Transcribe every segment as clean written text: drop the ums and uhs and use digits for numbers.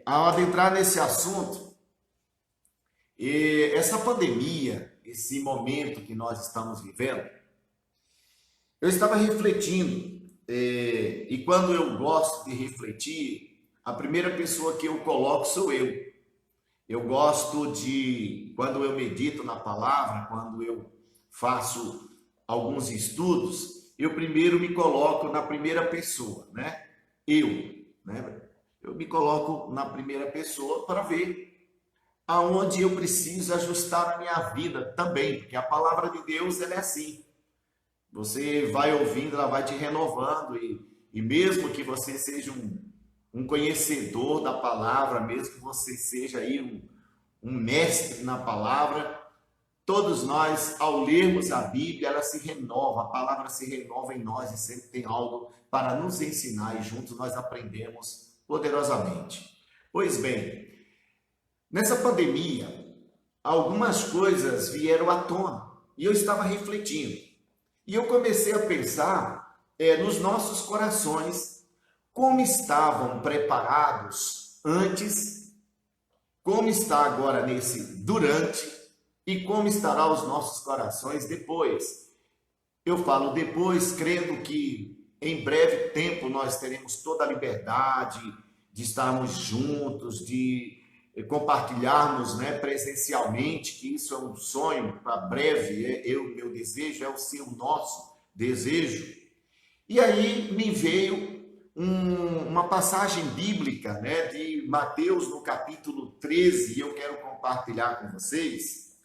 ao adentrar nesse assunto, essa pandemia, esse momento que nós estamos vivendo, eu estava refletindo, e quando eu gosto de refletir, a primeira pessoa que eu coloco sou eu. Eu gosto de, quando eu medito na palavra, quando eu faço alguns estudos, eu primeiro me coloco na primeira pessoa, né? Eu, né? Eu me coloco na primeira pessoa para ver aonde eu preciso ajustar a minha vida também, porque a palavra de Deus ela é assim. Você vai ouvindo, ela vai te renovando e mesmo que você seja um conhecedor da palavra, mesmo que você seja aí um mestre na palavra, todos nós, ao lermos a Bíblia, ela se renova, a palavra se renova em nós e sempre tem algo para nos ensinar e juntos nós aprendemos poderosamente. Pois bem, nessa pandemia, algumas coisas vieram à tona e eu estava refletindo. E eu comecei a pensar nos nossos corações, como estavam preparados antes, como está agora nesse durante e como estará os nossos corações depois. Eu falo depois, crendo que em breve tempo nós teremos toda a liberdade de estarmos juntos, de compartilharmos, né, presencialmente, que isso é um sonho para breve, meu desejo, é o seu, nosso desejo. E aí me veio uma passagem bíblica, né, de Mateus no capítulo 13, e eu quero compartilhar com vocês.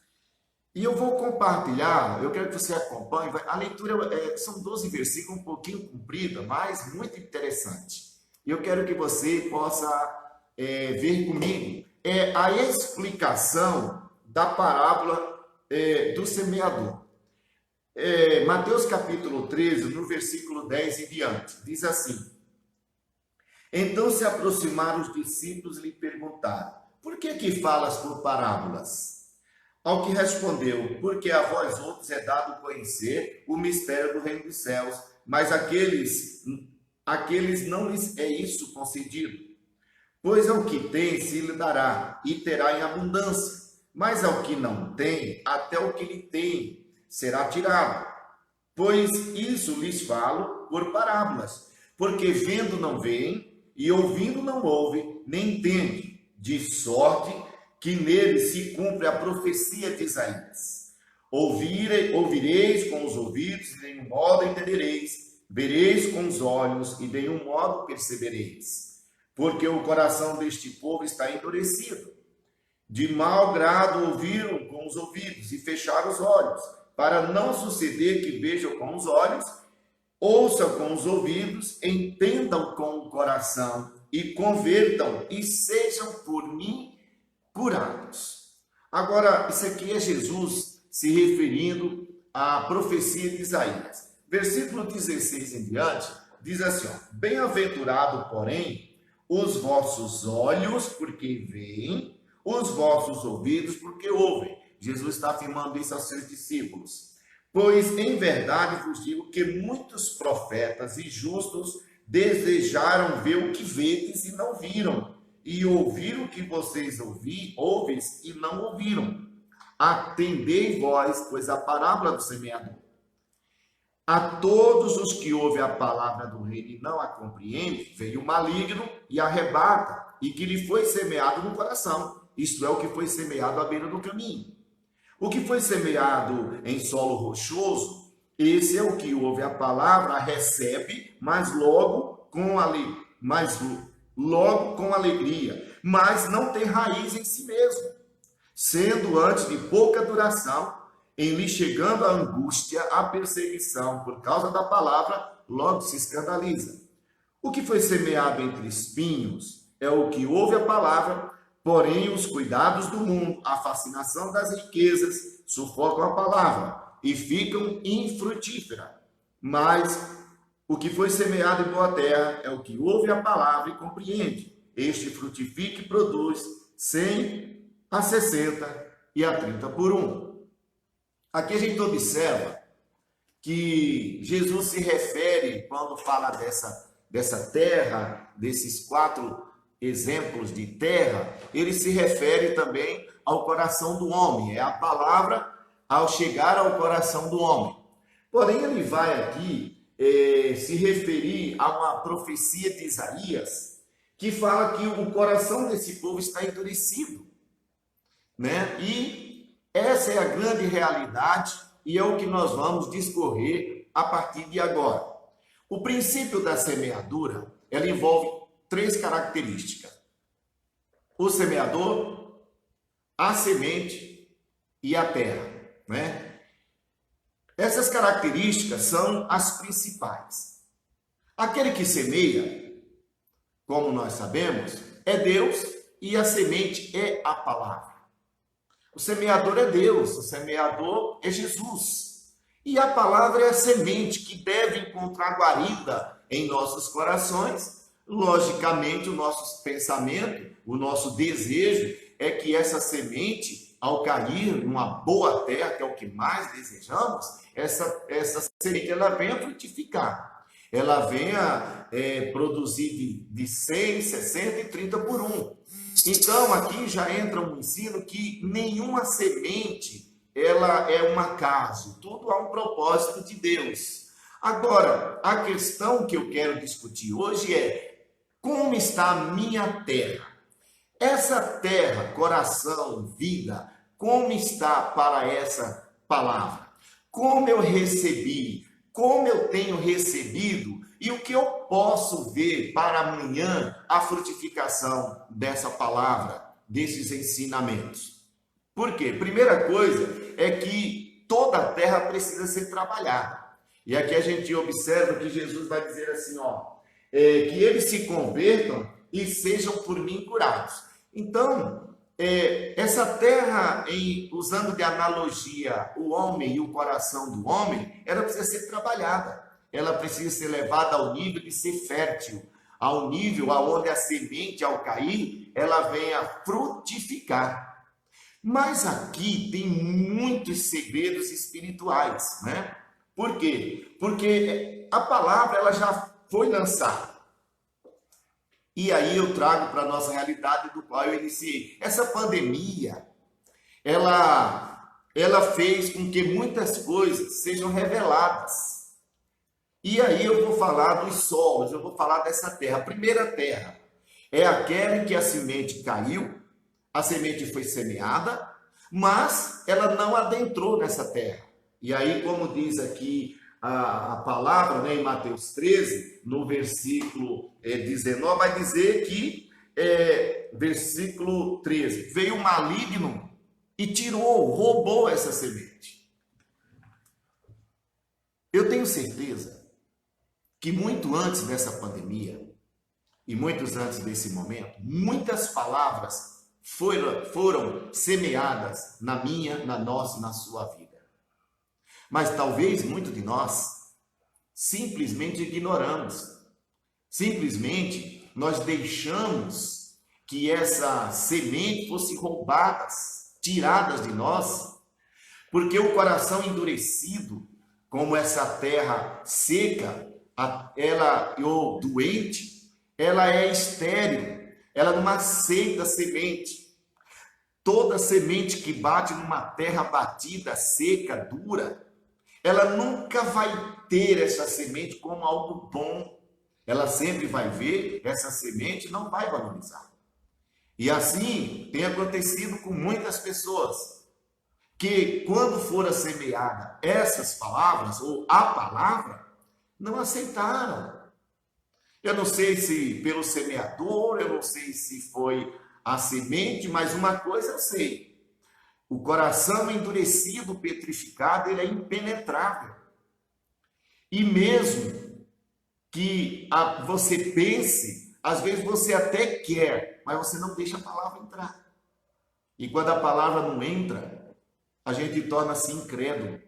E eu vou compartilhar, eu quero que você acompanhe, a leitura são 12 versículos, um pouquinho comprida, mas muito interessante. E eu quero que você possa ver comigo a explicação da parábola do semeador. Mateus capítulo 13, no versículo 10 em diante, diz assim: Então se aproximaram os discípulos e lhe perguntaram: Por que falas por parábolas? Ao que respondeu: Porque a vós outros é dado conhecer o mistério do reino dos céus, mas aqueles não lhes é isso concedido. Pois ao que tem se lhe dará, e terá em abundância, mas ao que não tem, até o que lhe tem será tirado. Pois isso lhes falo por parábolas, porque vendo não veem, e ouvindo não ouvem, nem entendem, de sorte que nele se cumpre a profecia de Isaías. Ouvireis com os ouvidos, e de nenhum modo entendereis, vereis com os olhos, e de nenhum modo percebereis. Porque o coração deste povo está endurecido. De mau grado ouviram com os ouvidos, e fecharam os olhos, para não suceder que vejam com os olhos, ouçam com os ouvidos, entendam com o coração, e convertam, e sejam por mim curados. Agora, isso aqui é Jesus se referindo à profecia de Isaías. Versículo 16 em diante, diz assim, Bem-aventurado, porém, os vossos olhos, porque veem, os vossos ouvidos, porque ouvem. Jesus está afirmando isso aos seus discípulos. Pois, em verdade, vos digo que muitos profetas e justos desejaram ver o que vedes e não viram, e ouvir o que vocês ouves e não ouviram. Atendei vós, pois a parábola do semeador. A todos os que ouvem a palavra do reino e não a compreendem, veio o maligno e arrebata, e que lhe foi semeado no coração. Isto é o que foi semeado à beira do caminho. O que foi semeado em solo rochoso, esse é o que ouve a palavra, recebe, mas logo com alegria, mas não tem raiz em si mesmo, sendo antes de pouca duração, em lhe chegando a angústia, a perseguição, por causa da palavra, logo se escandaliza. O que foi semeado entre espinhos é o que ouve a palavra, porém os cuidados do mundo, a fascinação das riquezas, sufocam a palavra e ficam infrutífera. Mas o que foi semeado em boa terra é o que ouve a palavra e compreende. Este frutifica e produz 100, a 60 e a 30 por um. Aqui a gente observa que Jesus se refere, quando fala dessa terra, desses 4 exemplos de terra, ele se refere também ao coração do homem. É a palavra ao chegar ao coração do homem. Porém, ele vai aqui se referir a uma profecia de Isaías, que fala que o coração desse povo está endurecido, né? E essa é a grande realidade e é o que nós vamos discorrer a partir de agora. O princípio da semeadura, ela envolve 3 características: o semeador, a semente e a terra, né? Essas características são as principais. Aquele que semeia, como nós sabemos, é Deus e a semente é a palavra. O semeador é Deus, o semeador é Jesus. E a palavra é a semente que deve encontrar guarida em nossos corações. Logicamente, o nosso pensamento, o nosso desejo é que essa semente, ao cair numa boa terra, que é o que mais desejamos, essa semente ela venha frutificar. Ela venha produzir de 100, 60 e 30 por 1. Então, aqui já entra um ensino que nenhuma semente ela é um acaso, tudo há um propósito de Deus. Agora, a questão que eu quero discutir hoje é: como está a minha terra? Essa terra, coração, vida, como está para essa palavra? Como eu recebi? Como eu tenho recebido? E o que eu posso ver para amanhã a frutificação dessa palavra, desses ensinamentos? Por quê? Primeira coisa é que toda a terra precisa ser trabalhada. E aqui a gente observa que Jesus vai dizer assim, que eles se convertam e sejam por mim curados. Então, essa terra, usando de analogia o homem e o coração do homem, ela precisa ser trabalhada. Ela precisa ser levada ao nível de ser fértil, ao nível aonde a semente, ao cair, ela venha frutificar. Mas aqui tem muitos segredos espirituais, né? Por quê? Porque a palavra ela já foi lançada. E aí eu trago para a nossa realidade do qual eu iniciei. Essa pandemia, ela fez com que muitas coisas sejam reveladas. E aí eu vou falar dos solos, eu vou falar dessa terra. A primeira terra é aquela em que a semente caiu, a semente foi semeada, mas ela não adentrou nessa terra. E aí, como diz aqui a palavra, né, em Mateus 13, no versículo 19, vai dizer que, versículo 13, veio o maligno e roubou essa semente. Eu tenho certeza que muito antes dessa pandemia, e muitos antes desse momento, muitas palavras foram semeadas na minha, na nossa, na sua vida. Mas talvez muitos de nós simplesmente ignoramos. Simplesmente nós deixamos que essa semente fosse roubadas, tiradas de nós, porque o coração endurecido, como essa terra seca, ou doente, ela é estéril, ela não aceita semente. Toda semente que bate numa terra batida, seca, dura, ela nunca vai ter essa semente como algo bom. Ela sempre vai ver essa semente e não vai valorizar. E assim tem acontecido com muitas pessoas, que quando fora semeada essas palavras, ou a palavra, não aceitaram. Eu não sei se pelo semeador, eu não sei se foi a semente, mas uma coisa eu sei. O coração endurecido, petrificado, ele é impenetrável. E mesmo que você pense, às vezes você até quer, mas você não deixa a palavra entrar. E quando a palavra não entra, a gente torna-se incrédulo.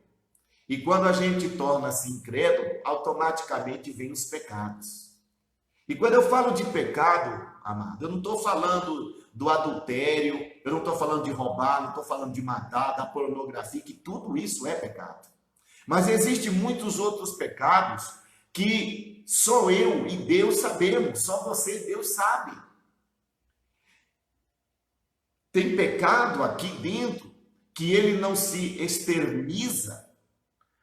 E quando a gente torna-se incrédulo, automaticamente vem os pecados. E quando eu falo de pecado, amado, eu não estou falando do adultério, eu não estou falando de roubar, não estou falando de matar, da pornografia, que tudo isso é pecado. Mas existem muitos outros pecados que só eu e Deus sabemos, só você e Deus sabe. Tem pecado aqui dentro que ele não se externiza,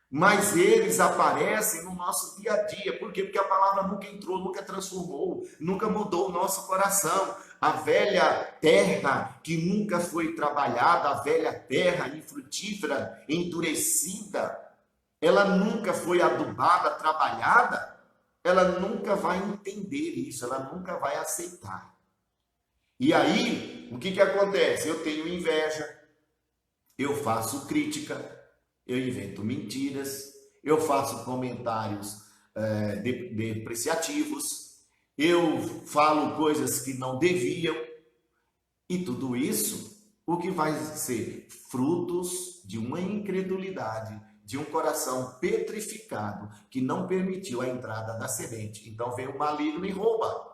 mas eles aparecem no nosso dia a dia. Por quê? Porque a palavra nunca entrou, nunca transformou, nunca mudou o nosso coração. A velha terra que nunca foi trabalhada, a velha terra infrutífera, endurecida, ela nunca foi adubada, trabalhada, ela nunca vai entender isso, ela nunca vai aceitar. E aí, o que acontece? Eu tenho inveja, eu faço crítica, eu invento mentiras, eu faço comentários depreciativos, eu falo coisas que não deviam, e tudo isso, o que vai ser? Frutos de uma incredulidade, de um coração petrificado, que não permitiu a entrada da semente. Então vem o maligno e rouba.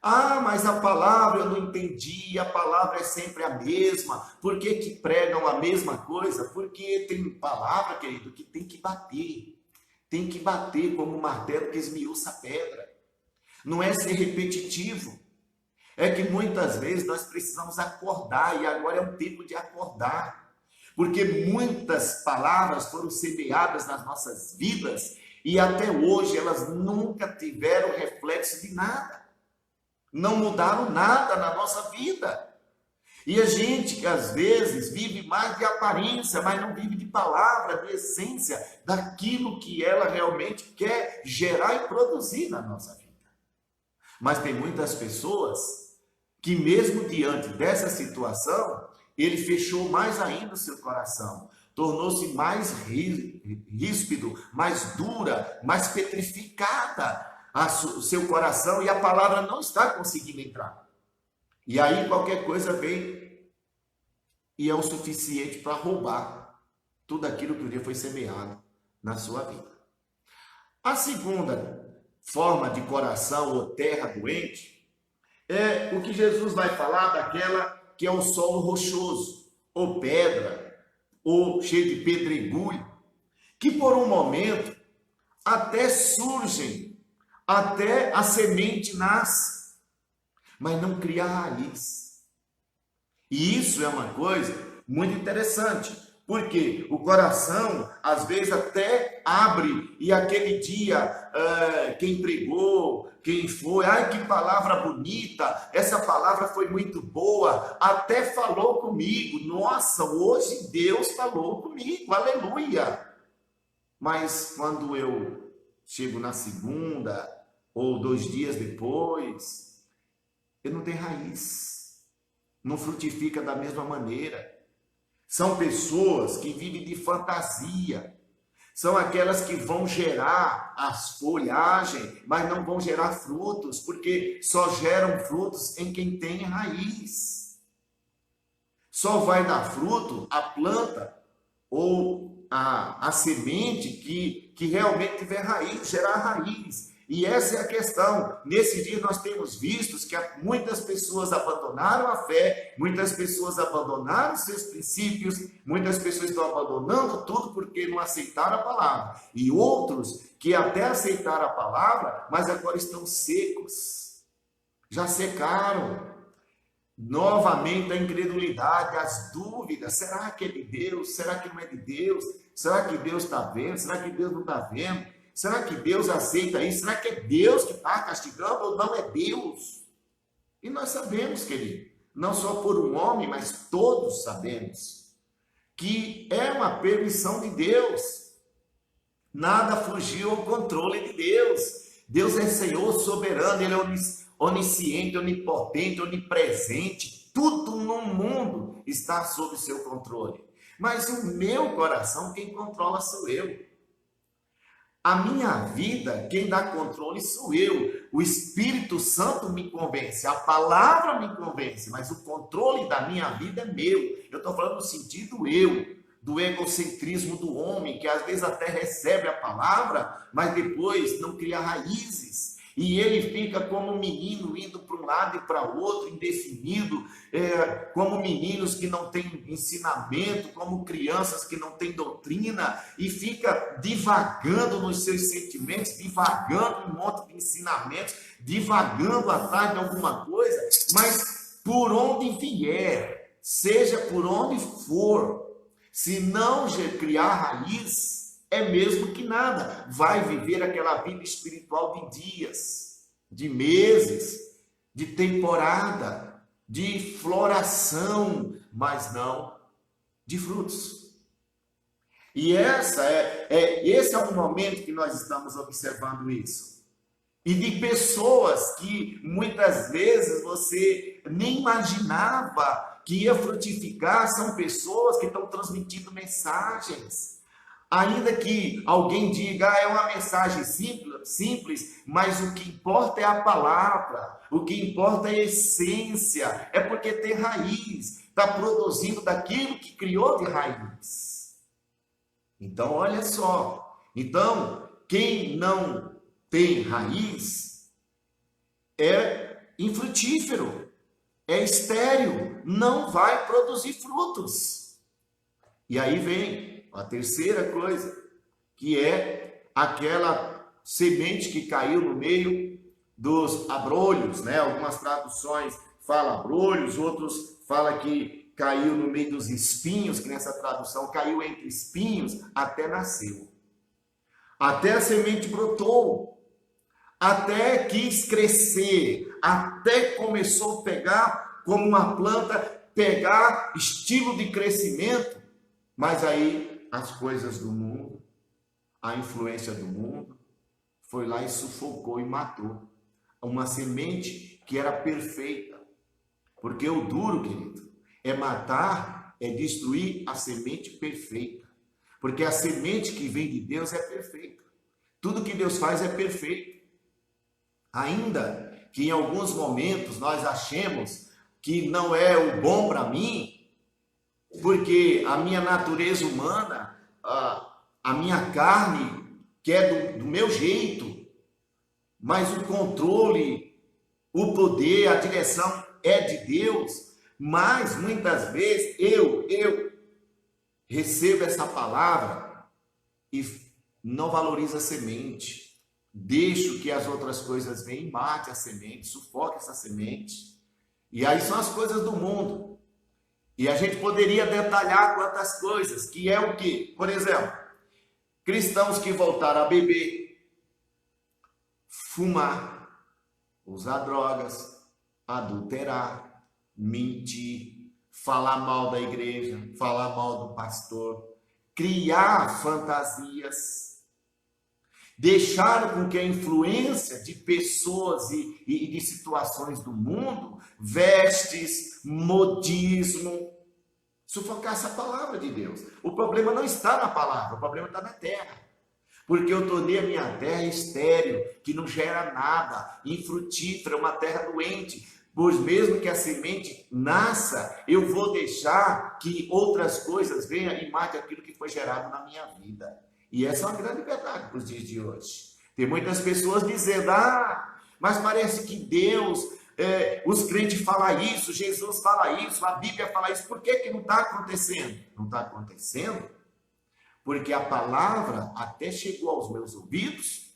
Ah, mas a palavra eu não entendi, a palavra é sempre a mesma. Por que que pregam a mesma coisa? Porque tem palavra, querido, que tem que bater. Tem que bater como um martelo que esmiuça a pedra. Não é ser repetitivo. É que muitas vezes nós precisamos acordar, e agora é um tempo de acordar. Porque muitas palavras foram semeadas nas nossas vidas, e até hoje elas nunca tiveram reflexo de nada. Não mudaram nada na nossa vida. E a gente que às vezes vive mais de aparência, mas não vive de palavra, de essência, daquilo que ela realmente quer gerar e produzir na nossa vida. Mas tem muitas pessoas que mesmo diante dessa situação, ele fechou mais ainda o seu coração, tornou-se mais ríspido, mais dura, mais petrificada o seu coração, e a palavra não está conseguindo entrar. E aí qualquer coisa vem e é o suficiente para roubar tudo aquilo que um dia foi semeado na sua vida. A segunda forma de coração ou terra doente é o que Jesus vai falar daquela que é o solo rochoso, ou pedra, ou cheio de pedregulho, que por um momento até surgem, até a semente nasce, mas não cria raiz. E isso é uma coisa muito interessante, porque o coração, às vezes, até abre, e aquele dia, quem pregou, quem foi, ai que palavra bonita, essa palavra foi muito boa, até falou comigo, nossa, hoje Deus falou comigo, aleluia. Mas quando eu chego na segunda, ou 2 dias depois, ele não tem raiz, não frutifica da mesma maneira. São pessoas que vivem de fantasia, são aquelas que vão gerar as folhagens, mas não vão gerar frutos, porque só geram frutos em quem tem raiz. Só vai dar fruto a planta ou a semente que realmente tiver raiz, gerar raiz. E essa é a questão. Nesse dia nós temos visto que muitas pessoas abandonaram a fé, muitas pessoas abandonaram seus princípios, muitas pessoas estão abandonando tudo porque não aceitaram a palavra. E outros que até aceitaram a palavra, mas agora estão secos. Já secaram. Novamente a incredulidade, as dúvidas. Será que é de Deus? Será que não é de Deus? Será que Deus está vendo? Será que Deus não está vendo? Será que Deus aceita isso? Será que é Deus que está castigando ou não é Deus? E nós sabemos, querido, não só por um homem, mas todos sabemos, que é uma permissão de Deus. Nada fugiu ao controle de Deus. Deus é Senhor soberano, Ele é onisciente, onipotente, onipresente. Tudo no mundo está sob seu controle. Mas o meu coração, quem controla sou eu. A minha vida, quem dá controle sou eu. O Espírito Santo me convence, a palavra me convence, mas o controle da minha vida é meu. Eu estou falando no sentido eu, do egocentrismo do homem, que às vezes até recebe a palavra, mas depois não cria raízes. E ele fica como um menino indo para um lado e para o outro, indefinido, como meninos que não têm ensinamento, como crianças que não têm doutrina, e fica divagando nos seus sentimentos, divagando em um monte de ensinamentos, divagando atrás de alguma coisa, mas por onde vier, seja por onde for, se não criar raiz, é mesmo que nada. Vai viver aquela vida espiritual de dias, de meses, de temporada, de floração, mas não de frutos. E esse é o momento que nós estamos observando isso. E de pessoas que muitas vezes você nem imaginava que ia frutificar, são pessoas que estão transmitindo mensagens. Ainda que alguém diga, é uma mensagem simples, mas o que importa é a palavra, o que importa é a essência, é porque tem raiz, está produzindo daquilo que criou de raiz. Então, olha só. Então, quem não tem raiz é infrutífero, é estéril, não vai produzir frutos. E aí vem a terceira coisa, que é aquela semente que caiu no meio dos abrolhos, né? Algumas traduções falam abrolhos, outros falam que caiu no meio dos espinhos, que nessa tradução caiu entre espinhos, até nasceu. Até a semente brotou, até quis crescer, até começou a pegar como uma planta, pegar estilo de crescimento, mas aí as coisas do mundo, a influência do mundo, foi lá e sufocou e matou uma semente que era perfeita. Porque o duro, querido, é matar, é destruir a semente perfeita. Porque a semente que vem de Deus é perfeita. Tudo que Deus faz é perfeito. Ainda que em alguns momentos nós achemos que não é o bom para mim, porque a minha natureza humana, a minha carne quer do meu jeito, mas o controle, o poder, a direção é de Deus. Mas muitas vezes eu recebo essa palavra e não valorizo a semente. Deixo que as outras coisas venham e mate a semente, sufoque essa semente. E aí são as coisas do mundo. E a gente poderia detalhar quantas coisas, que é o quê? Por exemplo, cristãos que voltaram a beber, fumar, usar drogas, adulterar, mentir, falar mal da igreja, falar mal do pastor, criar fantasias, deixar com que a influência de pessoas e de situações do mundo, vestes, modismo, sufocasse a palavra de Deus. O problema não está na palavra, o problema está na terra. Porque eu tornei a minha terra estéril, que não gera nada, infrutífera, uma terra doente. Pois mesmo que a semente nasça, eu vou deixar que outras coisas venham e matem aquilo que foi gerado na minha vida. E essa é uma grande verdade para os dias de hoje. Tem muitas pessoas dizendo, mas parece que Deus, os crentes falam isso, Jesus fala isso, a Bíblia fala isso. Por que não está acontecendo? Não está acontecendo porque a palavra até chegou aos meus ouvidos,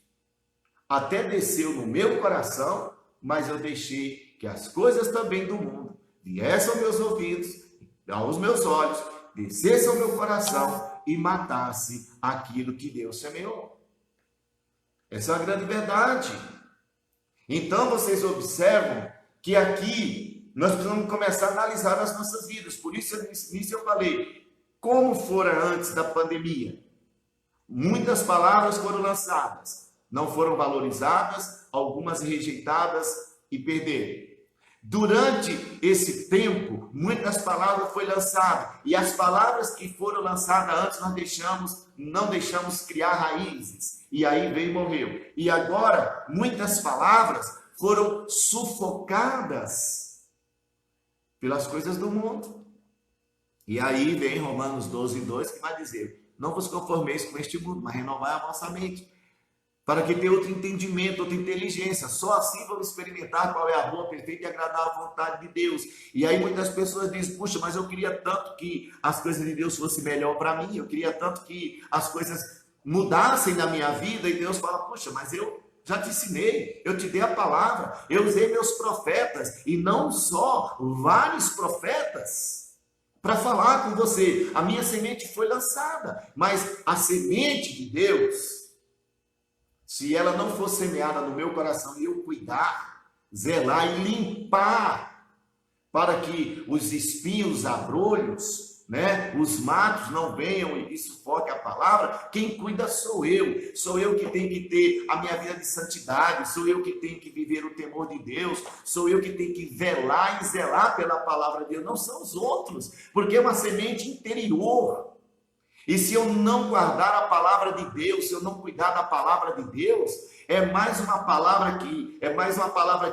até desceu no meu coração, mas eu deixei que as coisas também do mundo viessem aos meus ouvidos, aos meus olhos, descessem ao meu coração e matasse aquilo que Deus semeou. Essa é uma grande verdade. Então vocês observam que aqui nós precisamos começar a analisar as nossas vidas. Por isso eu falei, como fora antes da pandemia, muitas palavras foram lançadas, não foram valorizadas, algumas rejeitadas e perderam. Durante esse tempo, muitas palavras foram lançadas, e as palavras que foram lançadas antes não deixamos criar raízes, e aí veio e morreu. E agora, muitas palavras foram sufocadas pelas coisas do mundo. E aí vem Romanos 12:2 que vai dizer, não vos conformeis com este mundo, mas renovai a vossa mente, para que tenha outro entendimento, outra inteligência. Só assim vamos experimentar qual é a boa, perfeita e agradável vontade de Deus. E aí muitas pessoas dizem, puxa, mas eu queria tanto que as coisas de Deus fossem melhor para mim, eu queria tanto que as coisas mudassem na minha vida, e Deus fala, puxa, mas eu já te ensinei, eu te dei a palavra, eu usei meus profetas, e não só, vários profetas. para falar com você. A minha semente foi lançada, mas a semente de Deus, se ela não for semeada no meu coração e eu cuidar, zelar e limpar, para que os espinhos, os abrolhos, né, os matos não venham e sufoquem a palavra, quem cuida sou eu que tenho que ter a minha vida de santidade, sou eu que tenho que viver o temor de Deus, sou eu que tenho que velar e zelar pela palavra de Deus, não são os outros, porque é uma semente interior. E se eu não guardar a palavra de Deus, se eu não cuidar da palavra de Deus, é mais uma palavra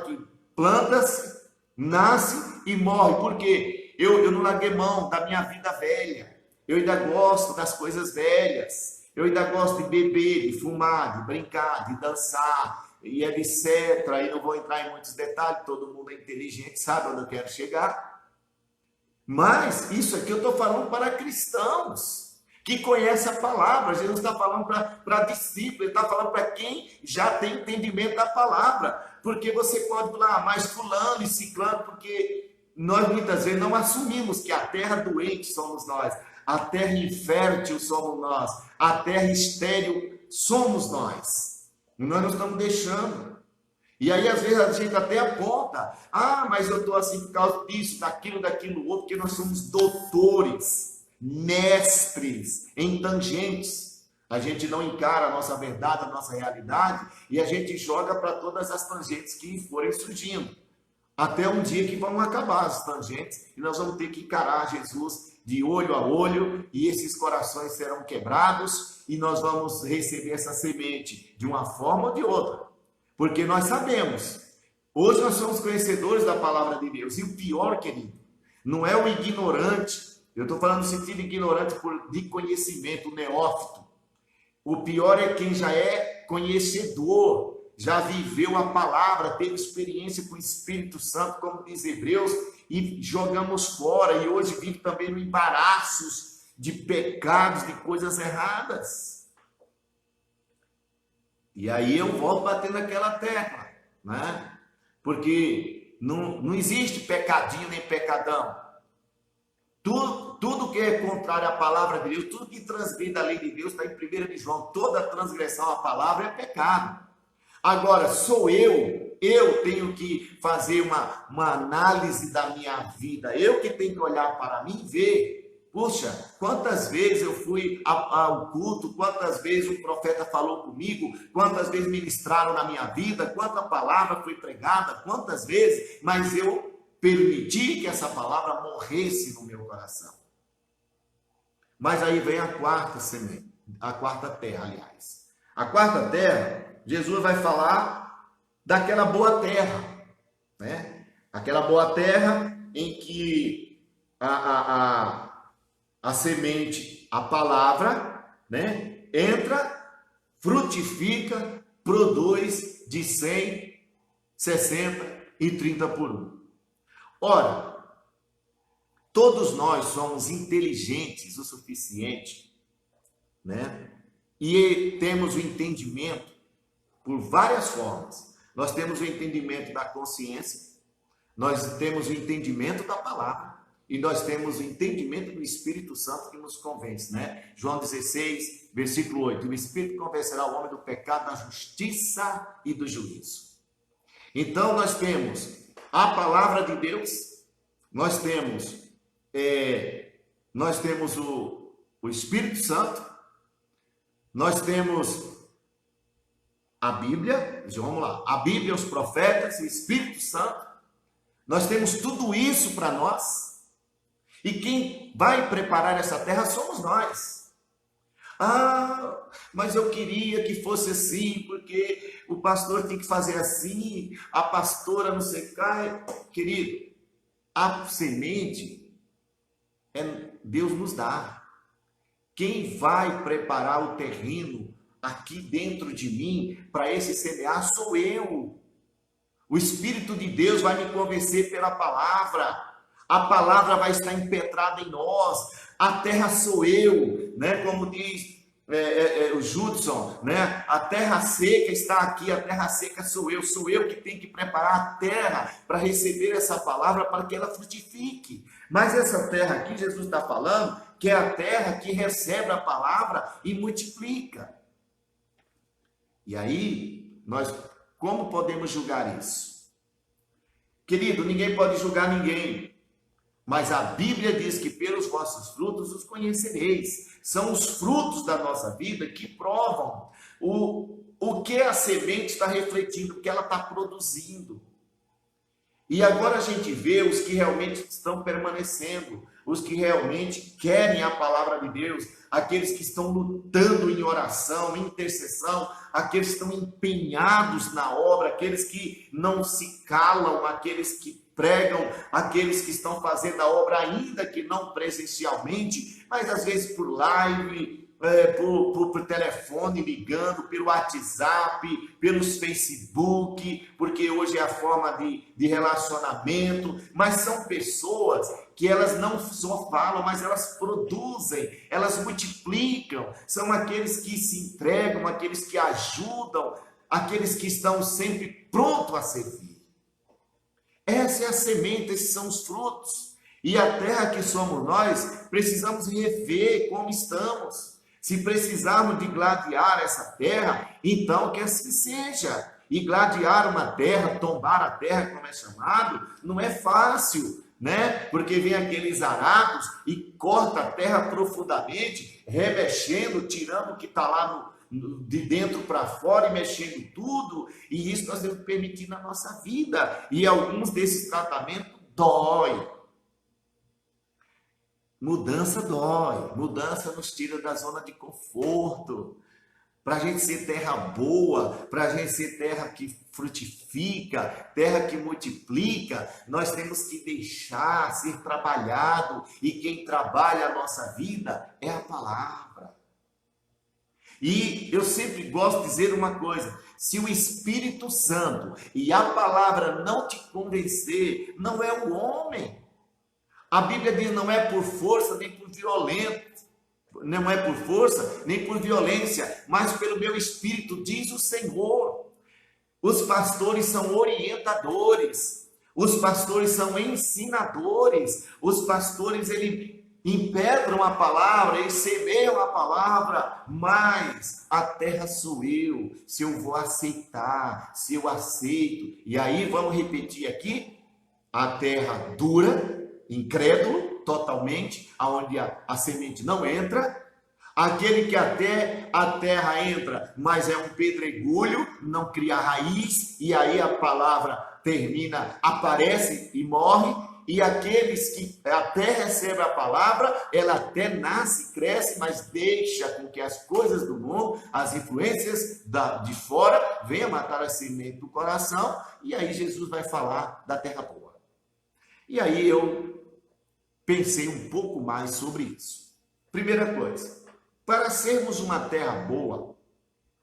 que planta-se, nasce e morre. Por quê? Eu não larguei mão da minha vida velha. Eu ainda gosto das coisas velhas. Eu ainda gosto de beber, de fumar, de brincar, de dançar e etc. Aí não vou entrar em muitos detalhes, todo mundo é inteligente, sabe onde eu quero chegar. Mas isso aqui eu estou falando para cristãos que conhece a palavra. Jesus está falando para discípulos, ele está falando para quem já tem entendimento da palavra, porque você pode falar, mas fulano e ciclano, porque nós muitas vezes não assumimos que a terra doente somos nós, a terra infértil somos nós, a terra estéril somos nós, e nós não estamos deixando. E aí, às vezes, a gente até aponta, mas eu estou assim por causa disso, daquilo outro, porque nós somos doutores, mestres em tangentes. A gente não encara a nossa verdade, a nossa realidade, e a gente joga para todas as tangentes que forem surgindo. Até um dia que vão acabar as tangentes, e nós vamos ter que encarar Jesus de olho a olho, e esses corações serão quebrados, e nós vamos receber essa semente de uma forma ou de outra. Porque nós sabemos, hoje nós somos conhecedores da palavra de Deus, e o pior, querido, não é o ignorante. Eu estou falando no sentido ignorante de conhecimento, o neófito. O pior é quem já é conhecedor, já viveu a palavra, teve experiência com o Espírito Santo, como diz Hebreus, e jogamos fora, e hoje vive também no embaraços de pecados, de coisas erradas. E aí eu volto batendo naquela tecla, né? Porque não existe pecadinho nem pecadão. Tudo que é contrário à palavra de Deus, tudo que transgride a lei de Deus, está em 1 de João. Toda transgressão à palavra é pecado. Agora, sou eu tenho que fazer uma análise da minha vida, eu que tenho que olhar para mim e ver. Puxa, quantas vezes eu fui ao culto, quantas vezes o profeta falou comigo, quantas vezes ministraram na minha vida, quanta palavra foi pregada, quantas vezes, mas eu permiti que essa palavra morresse no meu coração. Mas aí vem a quarta semente, a quarta terra, aliás. A quarta terra, Jesus vai falar daquela boa terra, né? Aquela boa terra em que a semente, a palavra, né, entra, frutifica, produz de 100, 60 e 30 por 1. Ora, todos nós somos inteligentes o suficiente, né? E temos o entendimento por várias formas. Nós temos o entendimento da consciência, nós temos o entendimento da palavra, e nós temos o entendimento do Espírito Santo que nos convence, né? João 16, versículo 8. O Espírito convencerá o homem do pecado, da justiça e do juízo. Então, nós temos a palavra de Deus, nós temos o Espírito Santo, nós temos a Bíblia, vamos lá, a Bíblia, os profetas, o Espírito Santo, nós temos tudo isso para nós. E quem vai preparar essa terra somos nós. Mas eu queria que fosse assim, porque o pastor tem que fazer assim, a pastora não sei o que. Querido, a semente, Deus nos dá. Quem vai preparar o terreno aqui dentro de mim para esse semear sou eu. O Espírito de Deus vai me convencer pela palavra. A palavra vai estar impetrada em nós, a terra sou eu, né? Como diz o Judson, né? A terra seca está aqui, a terra seca sou eu que tenho que preparar a terra para receber essa palavra para que ela frutifique. Mas essa terra aqui, Jesus está falando que é a terra que recebe a palavra e multiplica. E aí, nós como podemos julgar isso? Querido, ninguém pode julgar ninguém. Mas a Bíblia diz que pelos vossos frutos os conhecereis. São os frutos da nossa vida que provam o que a semente está refletindo, o que ela está produzindo. E agora a gente vê os que realmente estão permanecendo, os que realmente querem a palavra de Deus, aqueles que estão lutando em oração, em intercessão, aqueles que estão empenhados na obra, aqueles que não se calam, aqueles que pregam, aqueles que estão fazendo a obra, ainda que não presencialmente, mas às vezes por live, por telefone, ligando, pelo WhatsApp, pelos Facebook, porque hoje é a forma de relacionamento, mas são pessoas que elas não só falam, mas elas produzem, elas multiplicam, são aqueles que se entregam, aqueles que ajudam, aqueles que estão sempre prontos a servir. Essa é a semente, esses são os frutos. E a terra que somos nós, precisamos rever como estamos. Se precisarmos de gladiar essa terra, então que assim seja. E gladiar uma terra, tombar a terra, como é chamado, não é fácil, né? Porque vem aqueles arados e corta a terra profundamente, remexendo, tirando o que está lá de dentro para fora e mexendo tudo, e isso nós temos que permitir na nossa vida, e alguns desses tratamentos dói. Mudança dói, mudança nos tira da zona de conforto. Para a gente ser terra boa, para a gente ser terra que frutifica, terra que multiplica, nós temos que deixar ser trabalhado, e quem trabalha a nossa vida é a palavra. E eu sempre gosto de dizer uma coisa: se o Espírito Santo e a palavra não te convencer, não é o homem. A Bíblia diz: não é por força nem por violência, não é por força nem por violência, mas pelo meu Espírito, diz o Senhor. Os pastores são orientadores, os pastores são ensinadores, os pastores empedram a palavra, eles semeiam a palavra, mas a terra sou eu, se eu vou aceitar, se eu aceito. E aí vamos repetir aqui: a terra dura, incrédulo, totalmente, aonde a semente não entra. Aquele que até a terra entra, mas é um pedregulho, não cria raiz, e aí a palavra termina, aparece e morre. E aqueles que até recebem a palavra, ela até nasce, cresce, mas deixa com que as coisas do mundo, as influências de fora, venham matar a semente do coração, e aí Jesus vai falar da terra boa. E aí eu pensei um pouco mais sobre isso. Primeira coisa, para sermos uma terra boa,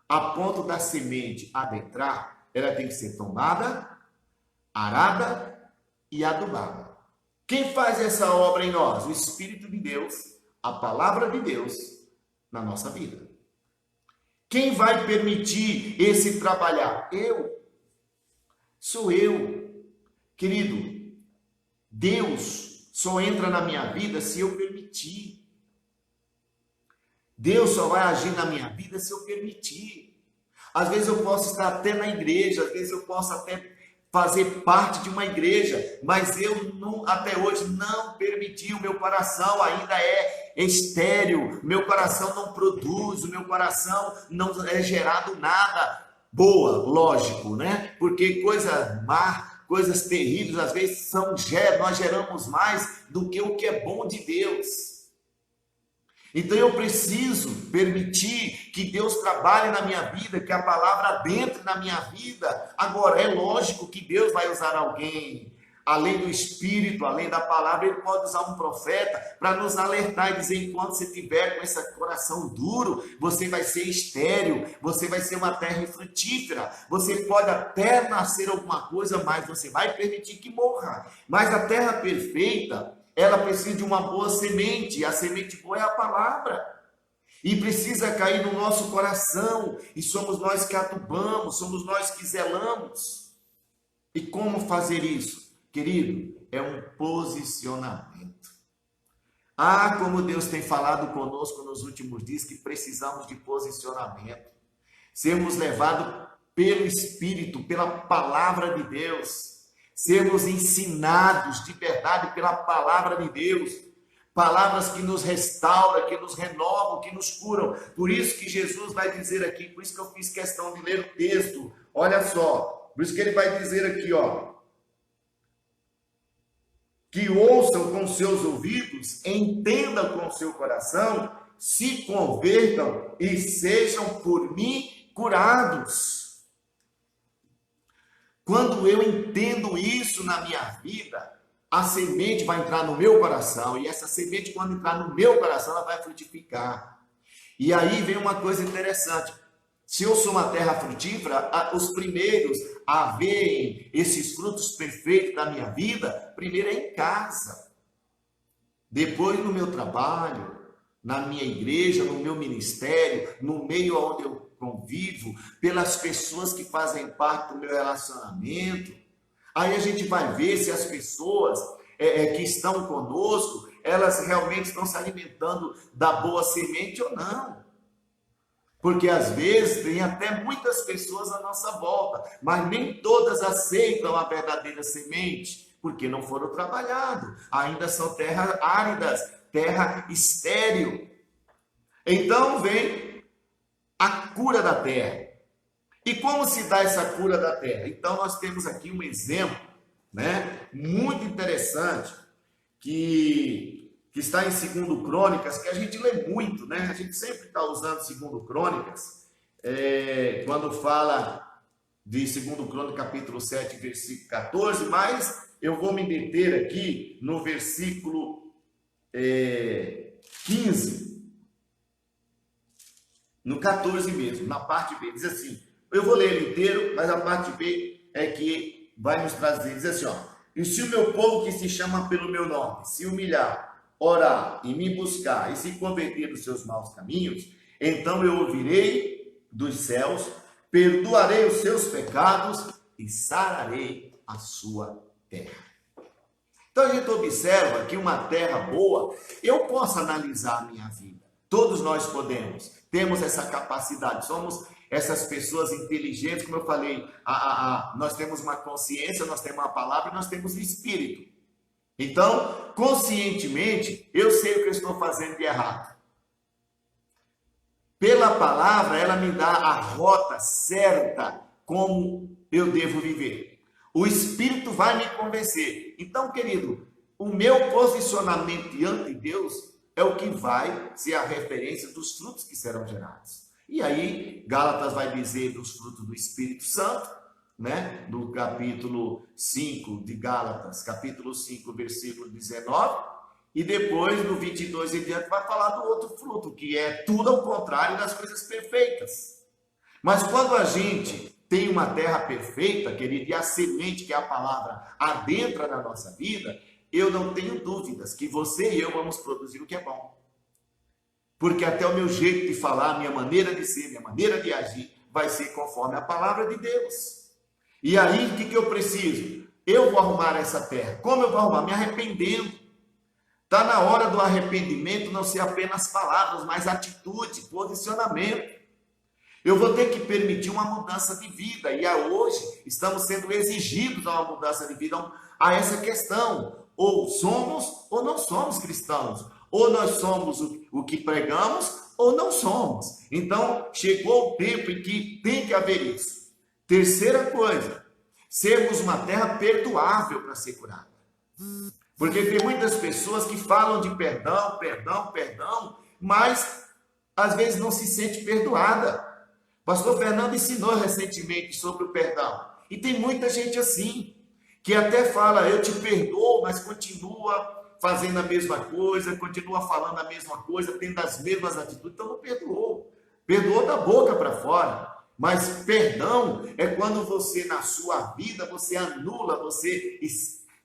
a ponto da semente adentrar, ela tem que ser tomada, arada e adubada. Quem faz essa obra em nós? O Espírito de Deus, a palavra de Deus na nossa vida. Quem vai permitir esse trabalhar? Eu. Sou eu. Querido, Deus só entra na minha vida se eu permitir. Deus só vai agir na minha vida se eu permitir. Às vezes eu posso estar até na igreja, às vezes eu posso até fazer parte de uma igreja, mas eu não, até hoje não permiti, o meu coração ainda é estéril, meu coração não produz, o meu coração não é gerado nada boa, lógico, né? Porque coisa má, coisas terríveis, às vezes nós geramos mais do que o que é bom de Deus. Então eu preciso permitir que Deus trabalhe na minha vida, que a palavra adentre na minha vida. Agora, é lógico que Deus vai usar alguém, além do Espírito, além da palavra, Ele pode usar um profeta para nos alertar e dizer: enquanto você tiver com esse coração duro, você vai ser estéril, você vai ser uma terra infrutífera, você pode até nascer alguma coisa, mas você vai permitir que morra. Mas a terra perfeita, ela precisa de uma boa semente, e a semente boa é a palavra. E precisa cair no nosso coração, e somos nós que adubamos, somos nós que zelamos. E como fazer isso? Querido, é um posicionamento. Ah, como Deus tem falado conosco nos últimos dias, que precisamos de posicionamento. Sermos levados pelo Espírito, pela palavra de Deus. Sermos ensinados de verdade pela palavra de Deus. Palavras que nos restauram, que nos renovam, que nos curam. Por isso que Jesus vai dizer aqui, por isso que eu fiz questão de ler o texto. Olha só, por isso que ele vai dizer aqui, ó. Que ouçam com seus ouvidos, entendam com seu coração, se convertam e sejam por mim curados. Quando eu entendo isso na minha vida, a semente vai entrar no meu coração, e essa semente, quando entrar no meu coração, ela vai frutificar. E aí vem uma coisa interessante. Se eu sou uma terra frutífera, os primeiros a verem esses frutos perfeitos da minha vida, primeiro é em casa, depois no meu trabalho, na minha igreja, no meu ministério, no meio onde eu convivo, pelas pessoas que fazem parte do meu relacionamento. Aí a gente vai ver se as pessoas que estão conosco, elas realmente estão se alimentando da boa semente ou não. Porque às vezes tem até muitas pessoas à nossa volta, mas nem todas aceitam a verdadeira semente, porque não foram trabalhados. Ainda são terras áridas, terra estéril. Então vem a cura da terra. E como se dá essa cura da terra? Então nós temos aqui um exemplo, né, muito interessante, que está em 2 Crônicas, que a gente lê muito, né? A gente sempre está usando 2 Crônicas, quando fala de 2 Crônicas, capítulo 7, versículo 14, mas eu vou me deter aqui no versículo 15, no 14 mesmo, na parte B, diz assim, eu vou ler ele inteiro, mas a parte B é que vai nos trazer, diz assim, ó, e se o meu povo que se chama pelo meu nome, se humilhar, orar e me buscar e se converter dos seus maus caminhos, então eu ouvirei dos céus, perdoarei os seus pecados e sararei a sua terra. Então a gente observa que uma terra boa, eu posso analisar a minha vida. Todos nós podemos, temos essa capacidade, somos essas pessoas inteligentes, como eu falei, nós temos uma consciência, nós temos uma palavra e nós temos um espírito. Então, conscientemente, eu sei o que eu estou fazendo de errado. Pela palavra, ela me dá a rota certa como eu devo viver. O Espírito vai me convencer. Então, querido, o meu posicionamento diante de Deus é o que vai ser a referência dos frutos que serão gerados. E aí, Gálatas vai dizer dos frutos do Espírito Santo, né? No capítulo 5 de Gálatas, capítulo 5, versículo 19, e depois no 22 em diante vai falar do outro fruto, que é tudo ao contrário das coisas perfeitas. Mas quando a gente tem uma terra perfeita, querido, e a semente, que é a palavra, adentra na nossa vida, eu não tenho dúvidas que você e eu vamos produzir o que é bom. Porque até o meu jeito de falar, minha maneira de ser, minha maneira de agir, vai ser conforme a palavra de Deus. E aí, o que eu preciso? Eu vou arrumar essa terra. Como eu vou arrumar? Me arrependendo. Está na hora do arrependimento não ser apenas palavras, mas atitude, posicionamento. Eu vou ter que permitir uma mudança de vida. E hoje estamos sendo exigidos a uma mudança de vida a essa questão. Ou somos ou não somos cristãos. Ou nós somos o que pregamos ou não somos. Então, chegou o tempo em que tem que haver isso. Terceira coisa, sermos uma terra perdoável para ser curada. Porque tem muitas pessoas que falam de perdão, perdão, perdão, mas às vezes não se sente perdoada. Pastor Fernando ensinou recentemente sobre o perdão. E tem muita gente assim, que até fala, eu te perdoo, mas continua fazendo a mesma coisa, continua falando a mesma coisa, tendo as mesmas atitudes, então não perdoou. Perdoou da boca para fora. Mas perdão é quando você, na sua vida, você anula, você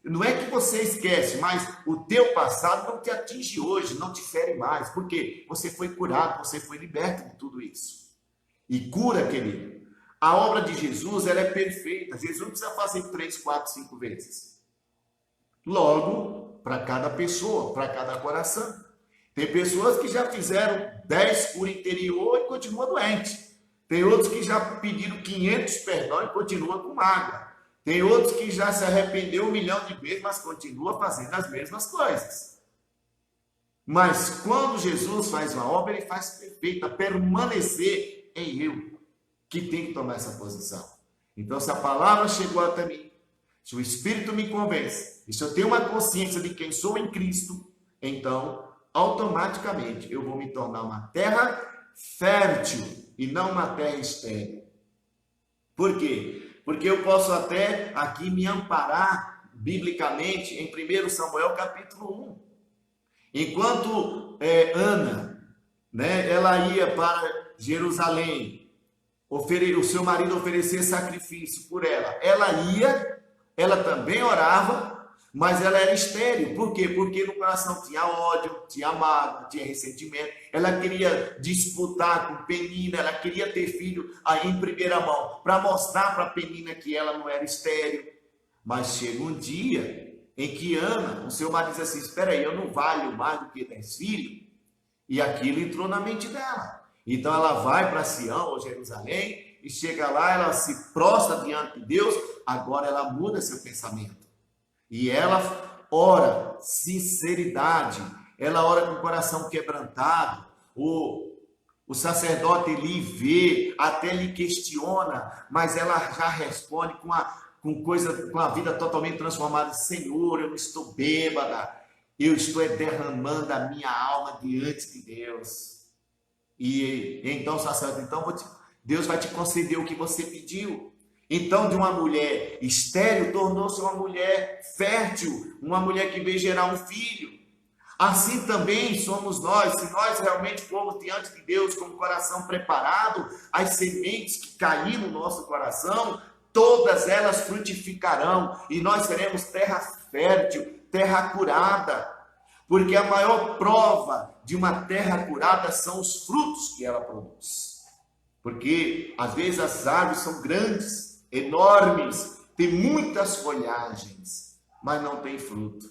Não é que você esquece, mas o teu passado não te atinge hoje, não te fere mais. Por quê? Você foi curado, você foi liberto de tudo isso. E cura, querido. A obra de Jesus, ela é perfeita. Jesus não precisa fazer 3, 4, 5 vezes. Logo, para cada pessoa, para cada coração. Tem pessoas que já fizeram 10 curas interior e continuam doente. Tem outros que já pediram 500 perdão e continuam com mágoa. Tem outros que já se arrependeu 1 milhão de vezes, mas continua fazendo as mesmas coisas. Mas quando Jesus faz uma obra, ele faz perfeita, permanecer em eu, que tem que tomar essa posição. Então, se a palavra chegou até mim, se o Espírito me convence, e se eu tenho uma consciência de quem sou em Cristo, então, automaticamente, eu vou me tornar uma terra fértil e não uma terra estéril. Por quê? Porque eu posso até aqui me amparar biblicamente em 1 Samuel capítulo 1. Enquanto Ana, né, ela ia para Jerusalém, o seu marido oferecer sacrifício por ela. Ela ia, ela também orava, mas ela era estéril. Por quê? Porque no coração tinha ódio, tinha mágoa, tinha ressentimento. Ela queria disputar com Penina, ela queria ter filho aí em primeira mão, para mostrar para Penina que ela não era estéril. Mas chega um dia em que Ana, o seu marido diz assim, espera aí, eu não valho mais do que 10 filhos. E aquilo entrou na mente dela. Então ela vai para Sião, ou Jerusalém, e chega lá, ela se prostra diante de Deus, agora ela muda seu pensamento. E ela ora sinceridade, ela ora com o coração quebrantado, o sacerdote lhe vê, até lhe questiona, mas ela já responde com a vida totalmente transformada. Senhor, eu não estou bêbada, eu estou derramando a minha alma diante de Deus. E então o sacerdote, Deus vai te conceder o que você pediu. Então, de uma mulher estéril, tornou-se uma mulher fértil, uma mulher que veio gerar um filho. Assim também somos nós, se nós realmente formos diante de Deus com o coração preparado, as sementes que caíram no nosso coração, todas elas frutificarão, e nós seremos terra fértil, terra curada. Porque a maior prova de uma terra curada são os frutos que ela produz. Porque, às vezes, as árvores são grandes, enormes, tem muitas folhagens, mas não tem fruto.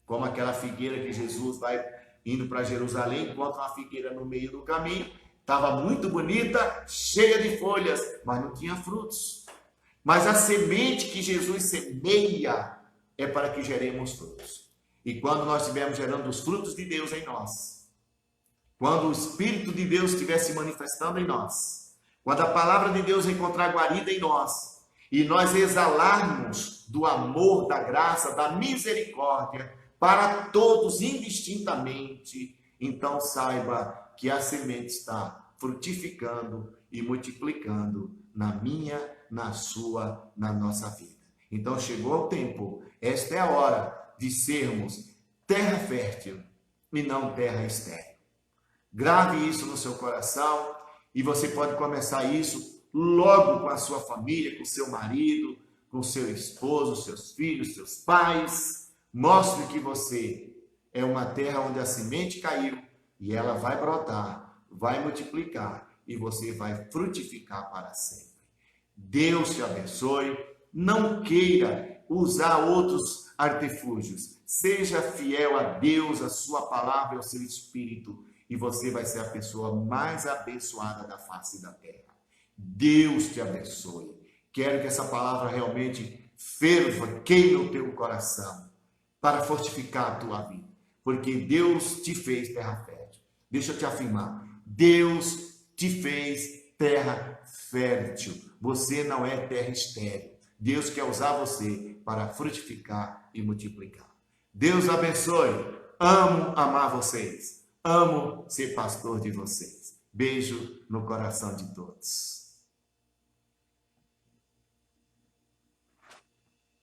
Como aquela figueira que Jesus vai indo para Jerusalém, encontra uma figueira no meio do caminho, estava muito bonita, cheia de folhas, mas não tinha frutos. Mas a semente que Jesus semeia é para que geremos frutos. E quando nós estivermos gerando os frutos de Deus em nós, quando o Espírito de Deus estiver se manifestando em nós, quando a palavra de Deus encontrar guarida em nós, e nós exalarmos do amor, da graça, da misericórdia, para todos indistintamente, então saiba que a semente está frutificando e multiplicando na minha, na sua, na nossa vida. Então chegou o tempo, esta é a hora de sermos terra fértil e não terra estéril. Grave isso no seu coração. E você pode começar isso logo com a sua família, com o seu marido, com o seu esposo, seus filhos, seus pais. Mostre que você é uma terra onde a semente caiu e ela vai brotar, vai multiplicar e você vai frutificar para sempre. Deus te abençoe. Não queira usar outros artifúgios. Seja fiel a Deus, a sua palavra e ao seu espírito. E você vai ser a pessoa mais abençoada da face da terra. Deus te abençoe. Quero que essa palavra realmente ferva, queime o teu coração, para fortificar a tua vida. Porque Deus te fez terra fértil. Deixa eu te afirmar. Deus te fez terra fértil. Você não é terra estéril. Deus quer usar você para frutificar e multiplicar. Deus abençoe. Amo amar vocês. Amo ser pastor de vocês. Beijo no coração de todos.